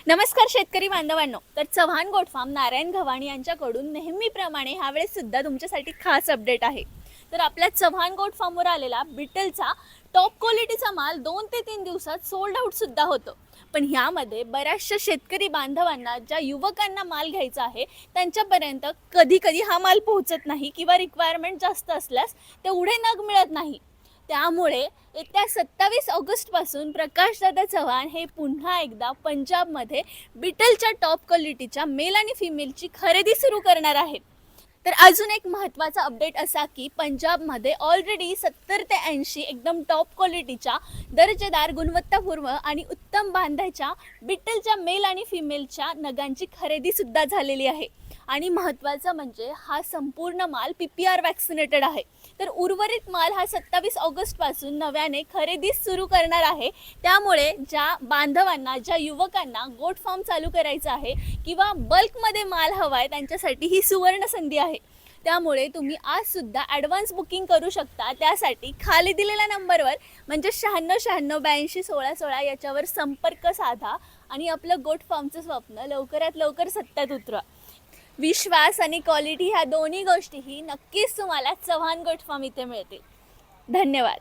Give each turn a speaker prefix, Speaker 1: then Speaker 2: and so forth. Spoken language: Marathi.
Speaker 1: नमस्कार शेतकरी बांधवांनो. तर चव्हाण गोट फार्म नारायण गव्हाणे यांच्याकडून नेहमीप्रमाणे ह्यावेळेस सुद्धा तुमच्यासाठी खास अपडेट आहे. तर आपल्या चव्हाण गोट फार्मवर आलेला बिटलचा टॉप क्वालिटीचा माल 2 ते 3 दिवसात सोल्ड आउट सुद्धा होतो. पण ह्यामध्ये बऱ्याचशा शेतकरी बांधवांना, ज्या युवकांना माल घ्यायचा आहे त्यांच्यापर्यंत कधी कधी हा माल पोहोचत नाही किंवा रिक्वायरमेंट जास्त असल्यास तेवढे नग मिळत नाही. त्यामुळे येत्या 27 ऑगस्टपासून प्रकाशदादा चव्हाण हे पुन्हा एकदा पंजाबमध्ये बिटलच्या टॉप क्वालिटीच्या मेल आणि फिमेलची खरेदी सुरू करणार आहेत. तर अजून एक महत्त्वाचा अपडेट असा की पंजाबमध्ये ऑलरेडी 70 ते 80 एकदम टॉप क्वालिटीच्या दर्जेदार, गुणवत्तापूर्ण आणि उत्तम बांधाच्या बिटलच्या मेल आणि फिमेलच्या नगांची खरेदीसुद्धा झालेली आहे. आणि महत्त्वाचं म्हणजे हा संपूर्ण माल PPR वॅक्सिनेटेड आहे. तर उर्वरित माल हा 27 ऑगस्टपासून नव्याने खरेदी सुरू करणार आहे. त्यामुळे ज्या बांधवांना, ज्या युवकांना गोट फार्म चालू करायचं आहे किंवा बल्कमध्ये माल हवा आहे त्यांच्यासाठी ही सुवर्ण संधी आहे. त्यामुळे तुम्ही आजसुद्धा ॲडव्हान्स बुकिंग करू शकता. त्यासाठी खाली दिलेल्या नंबरवर म्हणजे 9696821616 याच्यावर संपर्क साधा आणि आपलं गोट फार्मचं स्वप्न लवकरात लवकर सत्यात उतरवा. विश्वास आणि क्वालिटी ह्या दोन्ही गोष्टीही नक्कीच तुम्हाला चव्हाण गोट फार्म इथे मिळतील. धन्यवाद.